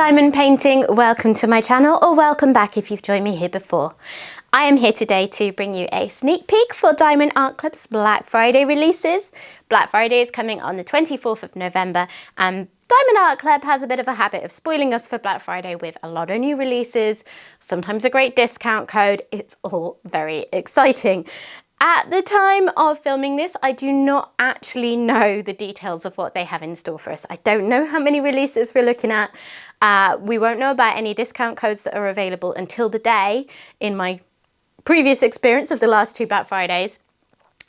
Diamond Painting, welcome to my channel, or welcome back if you've joined me here before. I am here today to bring you a sneak peek for Diamond Art Club's Black Friday releases. Black Friday is coming on the 24th of November and Diamond Art Club has a bit of a habit of spoiling us for Black Friday with a lot of new releases, sometimes a great discount code. It's all very exciting. At the time of filming this, I do not actually know the details of what they have in store for us. I don't know how many releases we're looking at. We won't know about any discount codes that are available until the day in my previous experience of the last two Black Fridays.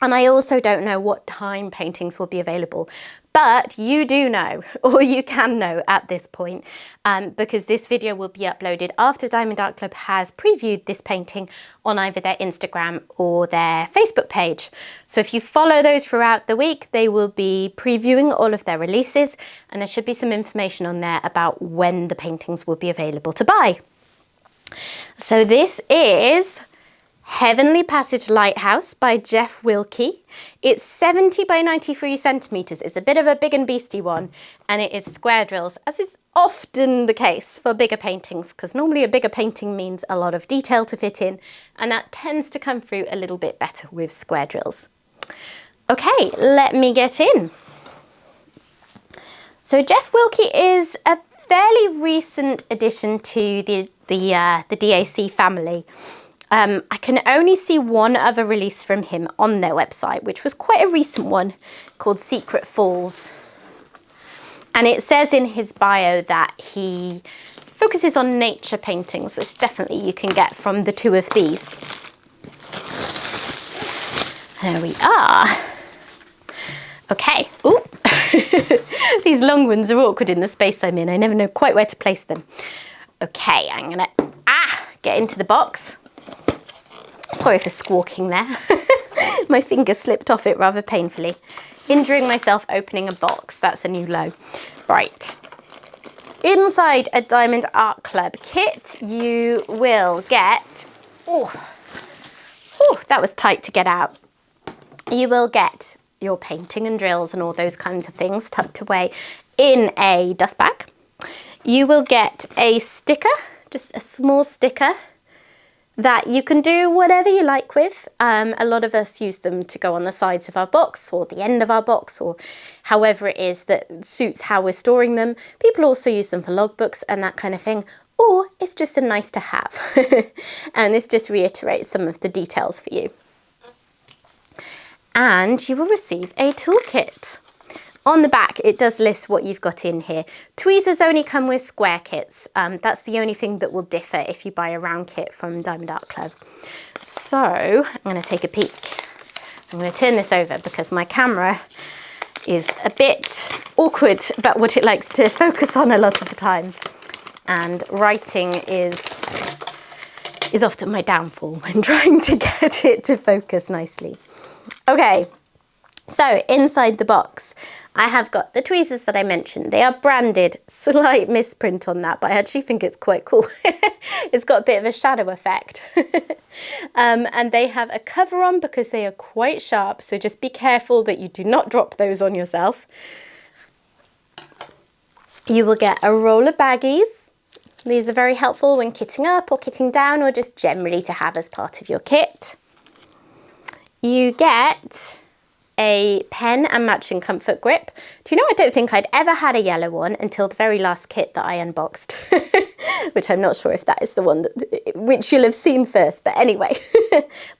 And I also don't know what time paintings will be available. But you do know, or you can know at this point, because this video will be uploaded after Diamond Art Club has previewed this painting on either their Instagram or their Facebook page. So if you follow those throughout the week, they will be previewing all of their releases, and there should be some information on there about when the paintings will be available to buy. So this is Heavenly Passage Lighthouse by Jeff Wilkie. It's 70 by 93 centimeters. It's a bit of a big and beastie one, and it is square drills, as is often the case for bigger paintings, because normally a bigger painting means a lot of detail to fit in, and that tends to come through a little bit better with square drills. Okay, let me get in. So Jeff Wilkie is a fairly recent addition to the DAC family. I can only see one other release from him on their website, which was quite a recent one called Secret Falls. And it says in his bio that he focuses on nature paintings, which definitely you can get from the two of these. There we are. Okay. Ooh. These long ones are awkward in the space I'm in. I never know quite where to place them. Okay, I'm gonna get into the box. Sorry for squawking there. My finger slipped off it rather painfully. Injuring myself opening a box. That's a new low. Right. Inside a Diamond Art Club kit, you will get... Oh, that was tight to get out. You will get your painting and drills and all those kinds of things tucked away in a dust bag. You will get a sticker, just a small sticker, that you can do whatever you like with. A lot of us use them to go on the sides of our box or the end of our box, or however it is that suits how we're storing them. People also use them for logbooks and that kind of thing, or it's just a nice to have. And this just reiterates some of the details for you. And you will receive a toolkit. On the back, it does list what you've got in here. Tweezers only come with square kits. That's the only thing that will differ if you buy a round kit from Diamond Art Club. So I'm going to take a peek. I'm going to turn this over because my camera is a bit awkward about what it likes to focus on a lot of the time. And writing is often my downfall when trying to get it to focus nicely. Okay. So inside the box, I have got the tweezers that I mentioned. They are branded, slight misprint on that, but I actually think it's quite cool. It's got a bit of a shadow effect. And they have a cover on because they are quite sharp, so just be careful that you do not drop those on yourself. You will get a roll of baggies. These are very helpful when kitting up or kitting down, or just generally to have as part of your kit. You get a pen and matching comfort grip. Do you know, I don't think I'd ever had a yellow one until the very last kit that I unboxed, which I'm not sure if that is the one which you'll have seen first, but anyway,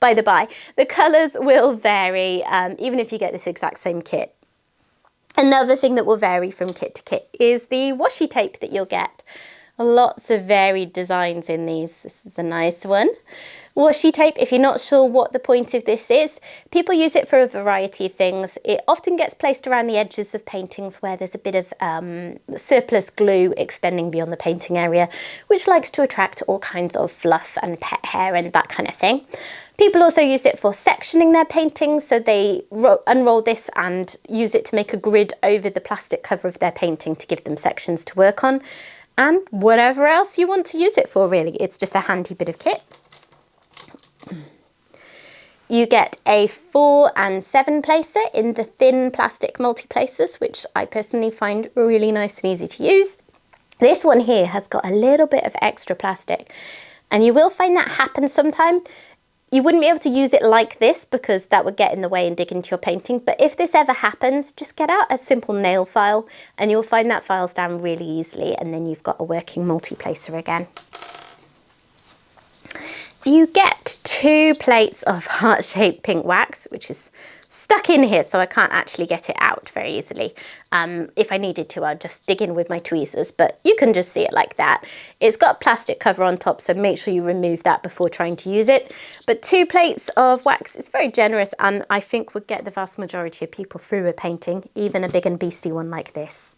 by the by, the colours will vary even if you get this exact same kit. Another thing that will vary from kit to kit is the washi tape that you'll get. Lots of varied designs in these. This is a nice one. Washi tape, if you're not sure what the point of this is, people use it for a variety of things. It often gets placed around the edges of paintings where there's a bit of surplus glue extending beyond the painting area, which likes to attract all kinds of fluff and pet hair and that kind of thing. People also use it for sectioning their paintings, so they unroll this and use it to make a grid over the plastic cover of their painting to give them sections to work on. And whatever else you want to use it for, really. It's just a handy bit of kit. You get a 4 and 7 placer in the thin plastic multi-placers, which I personally find really nice and easy to use. This one here has got a little bit of extra plastic, and you will find that happens sometime. You wouldn't be able to use it like this because that would get in the way and dig into your painting. But if this ever happens, just get out a simple nail file and you'll find that files down really easily, and then you've got a working multi-placer again. You get 2 plates of heart-shaped pink wax, which is stuck in here, so I can't actually get it out very easily. If I needed to, I'd just dig in with my tweezers, but you can just see it like that. It's got a plastic cover on top, so make sure you remove that before trying to use it. But 2 plates of wax is very generous, and I think would get the vast majority of people through a painting, even a big and beastie one like this.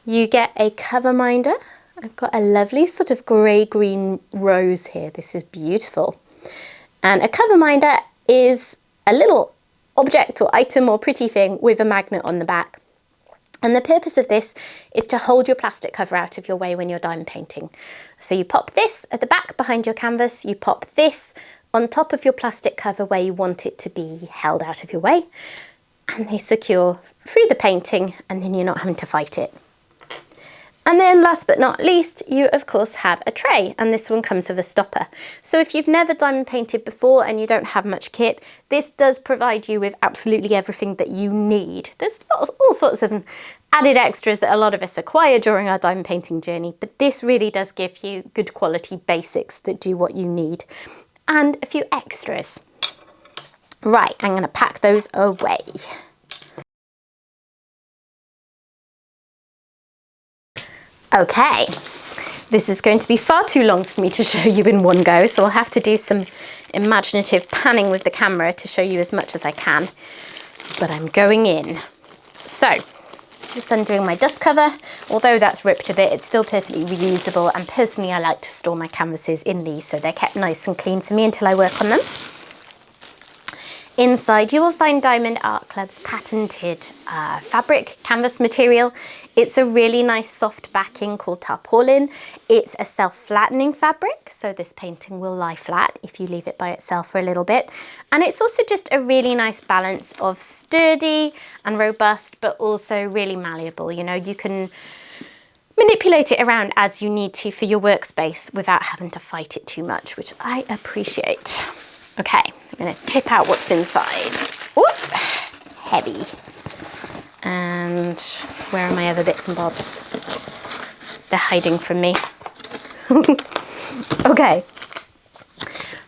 You get a cover minder. I've got a lovely sort of grey-green rose here. This is beautiful. And a cover minder is a little object or item or pretty thing with a magnet on the back. And the purpose of this is to hold your plastic cover out of your way when you're diamond painting. So you pop this at the back behind your canvas, you pop this on top of your plastic cover where you want it to be held out of your way, and they secure through the painting, and then you're not having to fight it. And then last but not least, you of course have a tray, and this one comes with a stopper. So if you've never diamond painted before and you don't have much kit, this does provide you with absolutely everything that you need. There's all sorts of added extras that a lot of us acquire during our diamond painting journey, but this really does give you good quality basics that do what you need, and a few extras. Right, I'm going to pack those away. Okay, this is going to be far too long for me to show you in one go, so I'll have to do some imaginative panning with the camera to show you as much as I can, but I'm going in. So, just undoing my dust cover. Although that's ripped a bit, it's still perfectly reusable, and personally I like to store my canvases in these so they're kept nice and clean for me until I work on them. Inside you will find Diamond Art Club's patented fabric canvas material. It's a really nice soft backing called tarpaulin. It's a self-flattening fabric, so this painting will lie flat if you leave it by itself for a little bit. And it's also just a really nice balance of sturdy and robust, but also really malleable. You know, you can manipulate it around as you need to for your workspace without having to fight it too much, which I appreciate. Okay, I'm going to tip out what's inside. Whoop, heavy. And where are my other bits and bobs? They're hiding from me. Okay,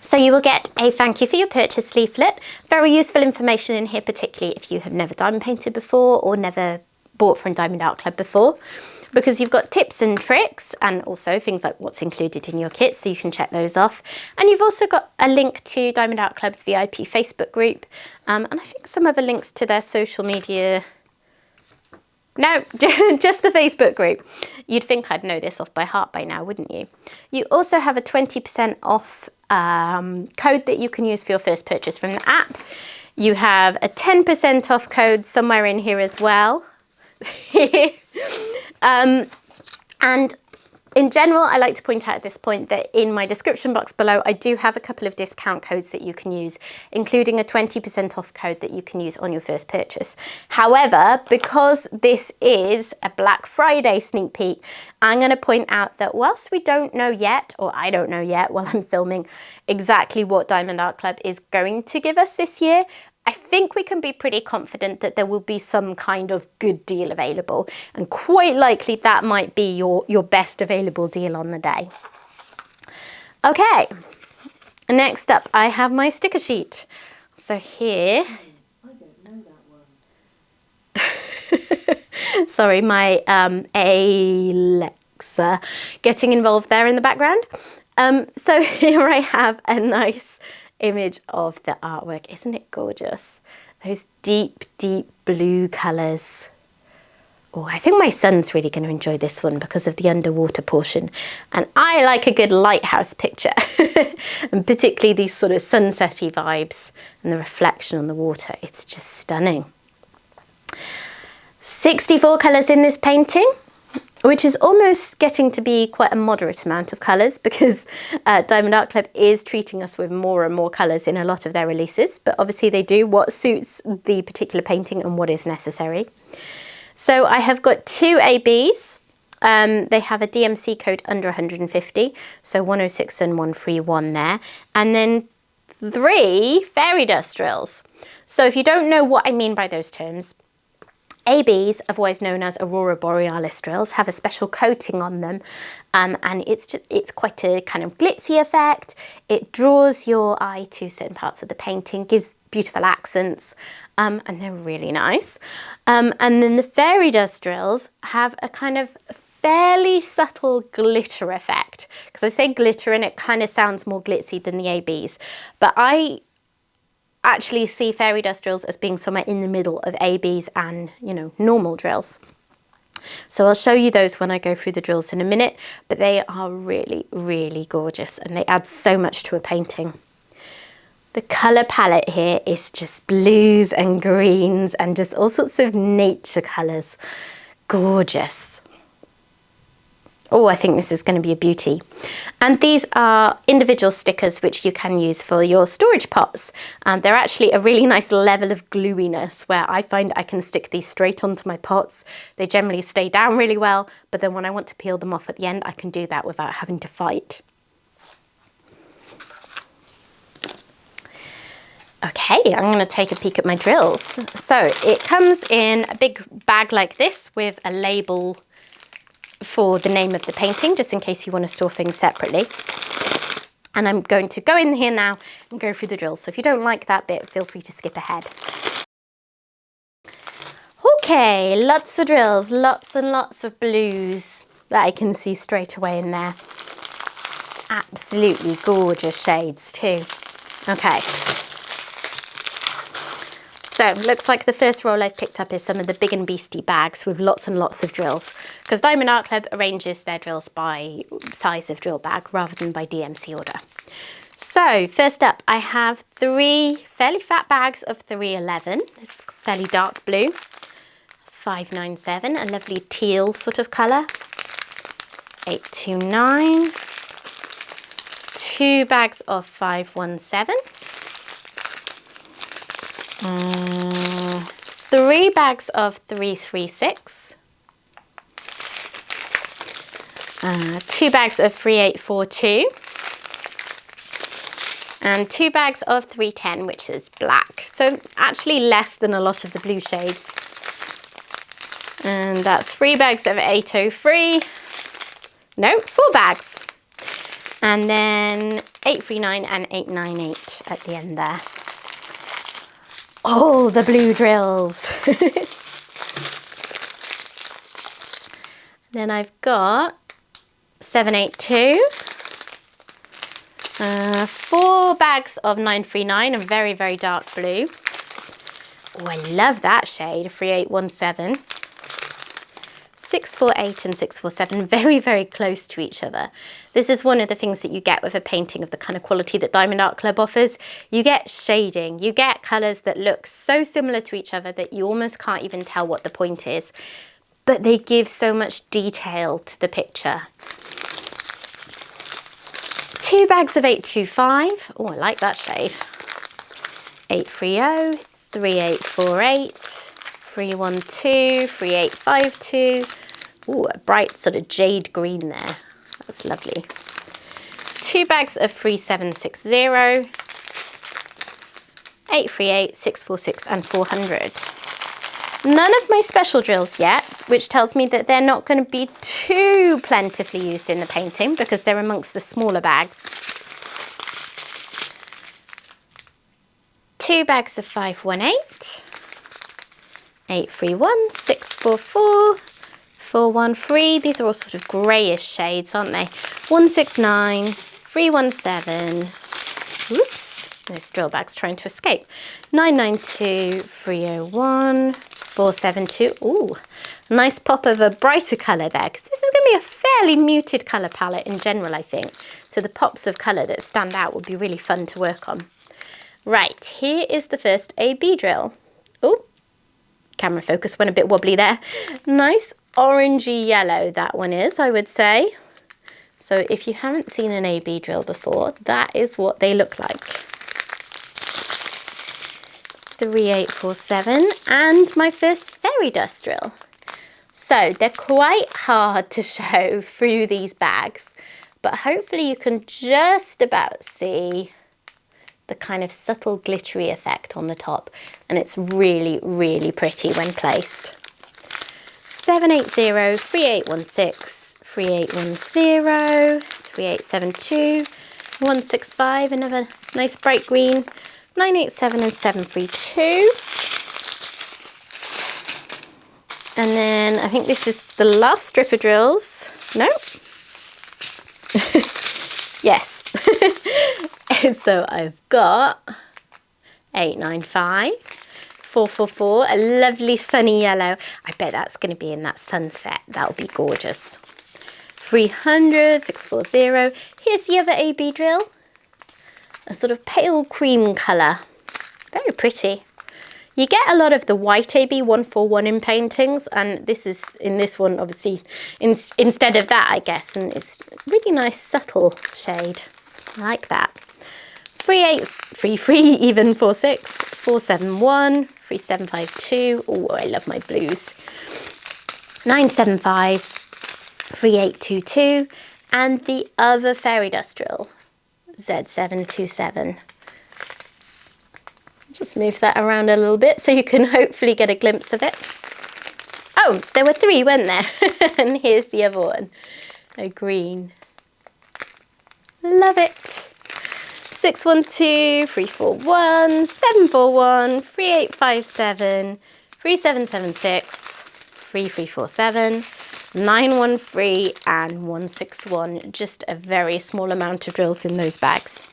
so you will get a thank you for your purchase leaflet. Very useful information in here, particularly if you have never diamond painted before or never bought from Diamond Art Club before, because you've got tips and tricks and also things like what's included in your kit, so you can check those off. And you've also got a link to Diamond Art Club's VIP Facebook group, and I think some other links to their social media. No, just the Facebook group. You'd think I'd know this off by heart by now, wouldn't you? You also have a 20% off code that you can use for your first purchase from the app. You have a 10% off code somewhere in here as well. And in general, I like to point out at this point that in my description box below, I do have a couple of discount codes that you can use, including a 20% off code that you can use on your first purchase. However, because this is a Black Friday sneak peek, I'm going to point out that whilst we don't know yet, or I don't know yet while I'm filming, exactly what Diamond Art Club is going to give us this year, I think we can be pretty confident that there will be some kind of good deal available, and quite likely that might be your best available deal on the day. Okay, next up I have my sticker sheet. So here, I don't know that one. sorry, my Alexa getting involved there in the background. So here I have a nice image of the artwork. Isn't it gorgeous? Those deep, deep blue colours. Oh, I think my son's really going to enjoy this one because of the underwater portion. And I like a good lighthouse picture. And particularly these sort of sunsetty vibes and the reflection on the water. It's just stunning. 64 colours in this painting, which is almost getting to be quite a moderate amount of colours, because Diamond Art Club is treating us with more and more colours in a lot of their releases, but obviously they do what suits the particular painting and what is necessary. So I have got 2 ABs They have a DMC code under 150, so 106 and 131 there. And then 3 fairy dust drills. So if you don't know what I mean by those terms, ABs, otherwise known as Aurora Borealis drills, have a special coating on them, and it's quite a kind of glitzy effect. It draws your eye to certain parts of the painting, gives beautiful accents, and they're really nice. And then the fairy dust drills have a kind of fairly subtle glitter effect, because I say glitter and it kind of sounds more glitzy than the ABs, but I actually see fairy dust drills as being somewhere in the middle of ABs and, you know, normal drills. So I'll show you those when I go through the drills in a minute, but they are really, really gorgeous and they add so much to a painting. The colour palette here is just blues and greens and just all sorts of nature colours. Gorgeous. Oh, I think this is going to be a beauty. And these are individual stickers which you can use for your storage pots. They're actually a really nice level of gluiness where I find I can stick these straight onto my pots. They generally stay down really well, but then when I want to peel them off at the end, I can do that without having to fight. Okay, I'm going to take a peek at my drills. So it comes in a big bag like this with a label for the name of the painting, just in case you want to store things separately. And I'm going to go in here now and go through the drills. So if you don't like that bit, feel free to skip ahead. Okay, lots of drills, lots and lots of blues that I can see straight away in there. Absolutely gorgeous shades too. Okay. So looks like the first roll I've picked up is some of the big and beastie bags with lots and lots of drills, because Diamond Art Club arranges their drills by size of drill bag rather than by DMC order. So first up I have 3 fairly fat bags of 311, this fairly dark blue, 597, a lovely teal sort of colour, 829, 2 bags of 517, 3 bags of 336, 2 bags of 3842, and 2 bags of 310, which is black. So actually less than a lot of the blue shades. And that's 3 bags of 803, no, 4 bags. And then 839 and 898 at the end there. Oh, the blue drills. Then I've got 782, 4 bags of 939, a very, very dark blue. Oh, I love that shade, 3817. 648 and 647, very, very close to each other. This is one of the things that you get with a painting of the kind of quality that Diamond Art Club offers. You get shading, you get colours that look so similar to each other that you almost can't even tell what the point is, but they give so much detail to the picture. 2 bags of 825, oh, I like that shade. 830, 3848, 312, 3852. Ooh, a bright sort of jade green there. That's lovely. 2 bags of 3760, 838, 646 and 400. None of my special drills yet, which tells me that they're not going to be too plentifully used in the painting because they're amongst the smaller bags. 2 bags of 518, 831, 644, 413. These are all sort of greyish shades, aren't they? 169, 317. Oops, this drill bag's trying to escape. 992, 301, 472. Ooh, nice pop of a brighter colour there, because this is going to be a fairly muted colour palette in general, I think. So the pops of colour that stand out would be really fun to work on. Right, here is the first AB drill. Oh, camera focus went a bit wobbly there. Nice orangey yellow that one is, I would say. So if you haven't seen an AB drill before, that is what they look like. 3847 and my first fairy dust drill. So they're quite hard to show through these bags, but hopefully you can just about see the kind of subtle glittery effect on the top, and it's really, really pretty when placed. 780, 3816, 3810, 3872, 165, another nice bright green, 987 and 732. And then I think this is the last strip of drills. Nope. Yes. So I've got 895, 444, a lovely sunny yellow. I bet that's going to be in that sunset. That'll be gorgeous. 300, 640. Here's the other AB drill. A sort of pale cream colour. Very pretty. You get a lot of the white AB 141 in paintings, and this is in this one obviously instead of that, I guess, and it's really nice subtle shade. I like that. 3833, even 46, 471, 3752. Oh, I love my blues. 975, 3822, and the other fairy dust drill, Z727. Just move that around a little bit so you can hopefully get a glimpse of it. Oh, there were three, weren't there? And here's the other one, a green. Love it. 612, 341, 741, 3857, 3776, 3347, 913 and 161. Just a very small amount of drills in those bags.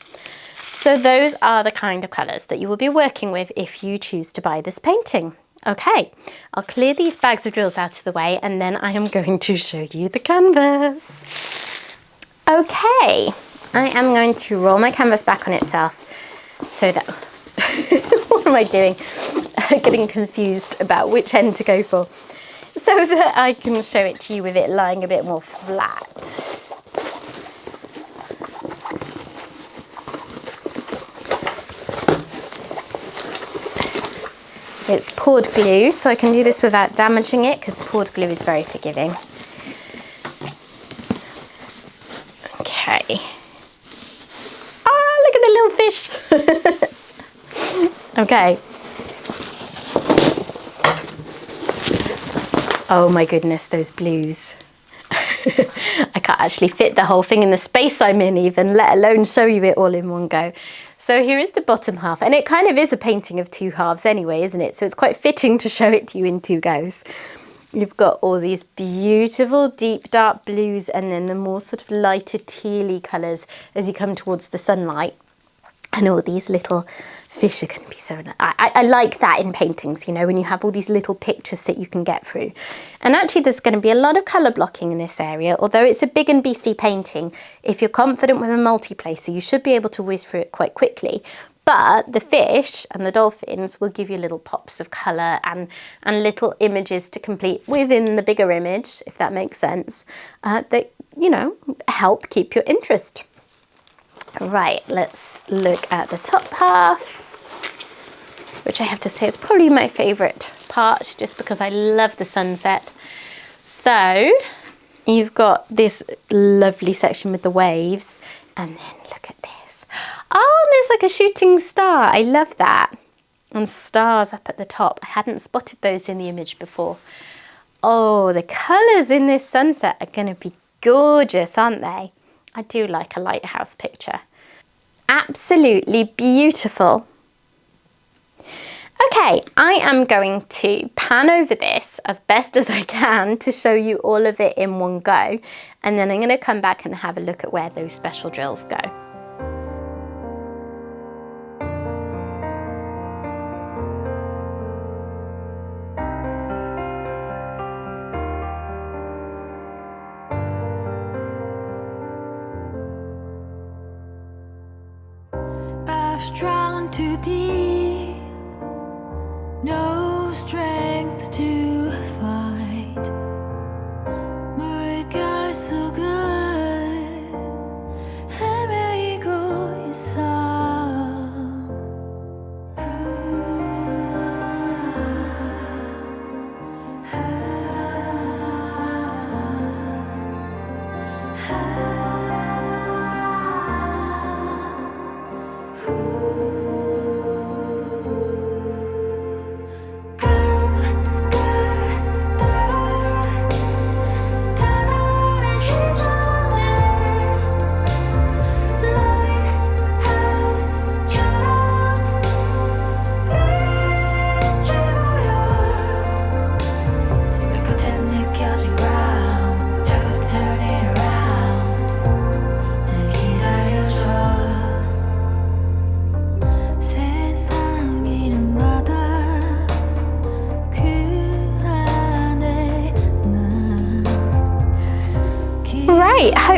So those are the kind of colours that you will be working with if you choose to buy this painting. Okay, I'll clear these bags of drills out of the way and then I am going to show you the canvas. Okay, I am going to roll my canvas back on itself so that, what am I doing? Getting confused about which end to go for. So that I can show it to you with it lying a bit more flat. It's poured glue, so I can do this without damaging it because poured glue is very forgiving. Okay. Ah, look at the little fish. Okay. Oh my goodness, those blues. I can't actually fit the whole thing in the space I'm in even, let alone show you it all in one go. So here is the bottom half, and it kind of is a painting of two halves anyway, isn't it? So it's quite fitting to show it to you in two goes. You've got all these beautiful deep dark blues and then the more sort of lighter tealy colours as you come towards the sunlight. And all these little fish are going to be so nice. I like that in paintings, you know, when you have all these little pictures that you can get through. And actually there's going to be a lot of colour blocking in this area. Although it's a big and beastly painting, if you're confident with a multi-placer, you should be able to whiz through it quite quickly. But the fish and the dolphins will give you little pops of colour and little images to complete within the bigger image, if that makes sense, that, you know, help keep your interest. Right, let's look at the top half, which I have to say is probably my favourite part just because I love the sunset. So you've got this lovely section with the waves and then look at this. Oh, there's like a shooting star. I love that. And stars up at the top. I hadn't spotted those in the image before. Oh, the colours in this sunset are going to be gorgeous, aren't they? I do like a lighthouse picture. Absolutely beautiful. Okay, I am going to pan over this as best as I can to show you all of it in one go. And then I'm going to come back and have a look at where those special drills go. Drowned too deep, no strength to fight. My God, so good. Let me go inside.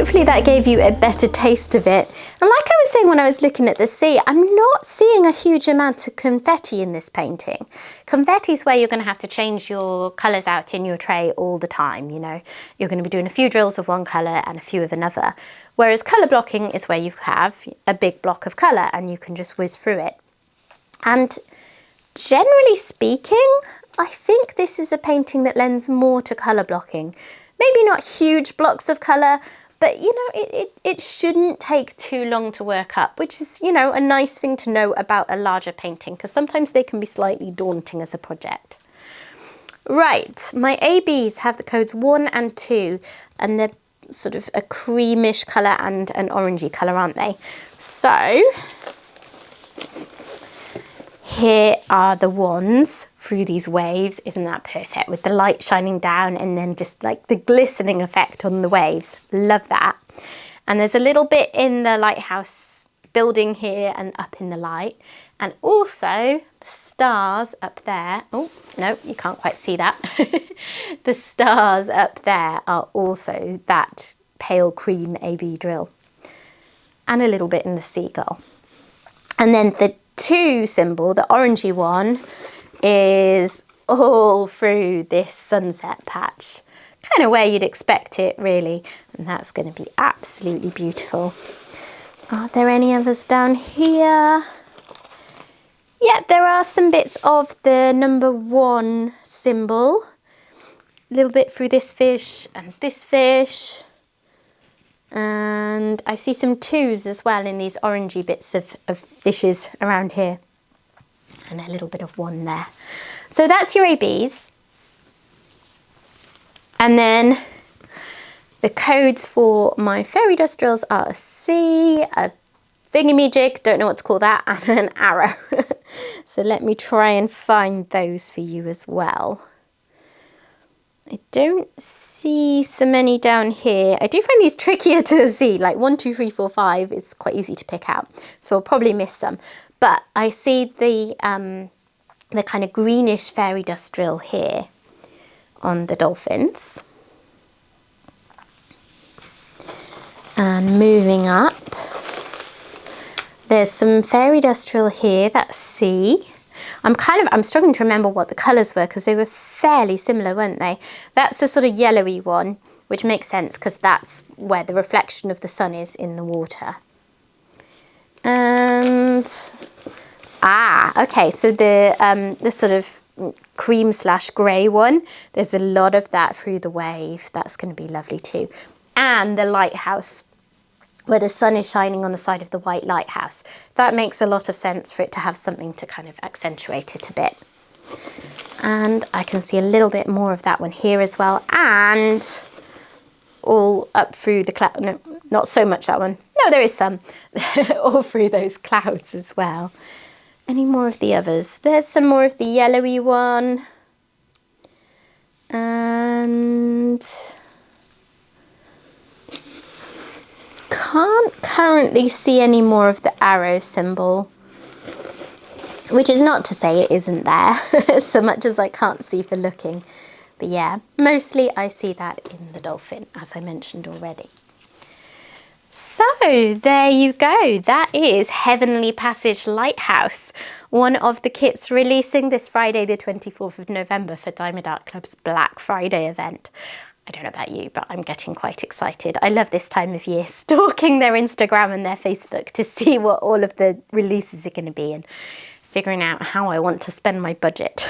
hopefully that gave you a better taste of it. And like I was saying when I was looking at the sea, I'm not seeing a huge amount of confetti in this painting. Confetti is where you're going to have to change your colours out in your tray all the time, you know. You're going to be doing a few drills of one colour and a few of another. Whereas colour blocking is where you have a big block of colour and you can just whiz through it. And generally speaking, I think this is a painting that lends more to colour blocking. Maybe not huge blocks of colour, but you know, it shouldn't take too long to work up, which is, you know, a nice thing to know about a larger painting, because sometimes they can be slightly daunting as a project. Right, my ABs have the codes 1 and 2, and they're sort of a creamish colour and an orangey colour, aren't they? So here are the ones through these waves. Isn't that perfect? With the light shining down and then just like the glistening effect on the waves. Love that. And there's a little bit in the lighthouse building here and up in the light. And also the stars up there. Oh, no, you can't quite see that. The stars up there are also that pale cream AB drill. And a little bit in the seagull. And then the 2 symbol, the orangey one, is all through this sunset patch. Kind of where you'd expect it, really. And that's going to be absolutely beautiful. Are there any others down here? Yeah, there are some bits of the number 1 symbol. A little bit through this fish and this fish. And I see some 2s as well in these orangey bits of fishes around here. And a little bit of 1 there. So that's your ABs. And then the codes for my fairy dust drills are a C, a thingamajig, don't know what to call that, and an arrow. So let me try and find those for you as well. I don't see so many down here. I do find these trickier to see, like 1, 2, 3, 4, 5. It's quite easy to pick out. So I'll probably miss some. But I see the kind of greenish fairy dust drill here on the dolphins. And moving up, there's some fairy dust drill here, that's C. I'm struggling to remember what the colours were because they were fairly similar, weren't they? That's a sort of yellowy one, which makes sense because that's where the reflection of the sun is in the water. And okay, so the sort of cream / grey one, there's a lot of that through the wave. That's going to be lovely too. And the lighthouse, where the sun is shining on the side of the white lighthouse. That makes a lot of sense for it to have something to kind of accentuate it a bit. And I can see a little bit more of that one here as well. And all up through the cloud, no, not so much that one. No, there is some. All through those clouds as well. Any more of the others? There's some more of the yellowy one. And can't currently see any more of the arrow symbol, which is not to say it isn't there, so much as I can't see for looking. But yeah, mostly I see that in the dolphin, as I mentioned already. So there you go, that is Heavenly Passage Lighthouse, one of the kits releasing this Friday the 24th of November for Diamond Art Club's Black Friday event. I don't know about you, but I'm getting quite excited. I love this time of year, stalking their Instagram and their Facebook to see what all of the releases are going to be and figuring out how I want to spend my budget.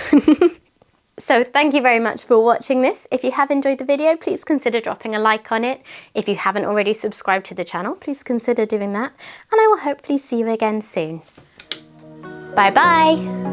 So thank you very much for watching this. If you have enjoyed the video, please consider dropping a like on it. If you haven't already subscribed to the channel, please consider doing that. And I will hopefully see you again soon. Bye bye.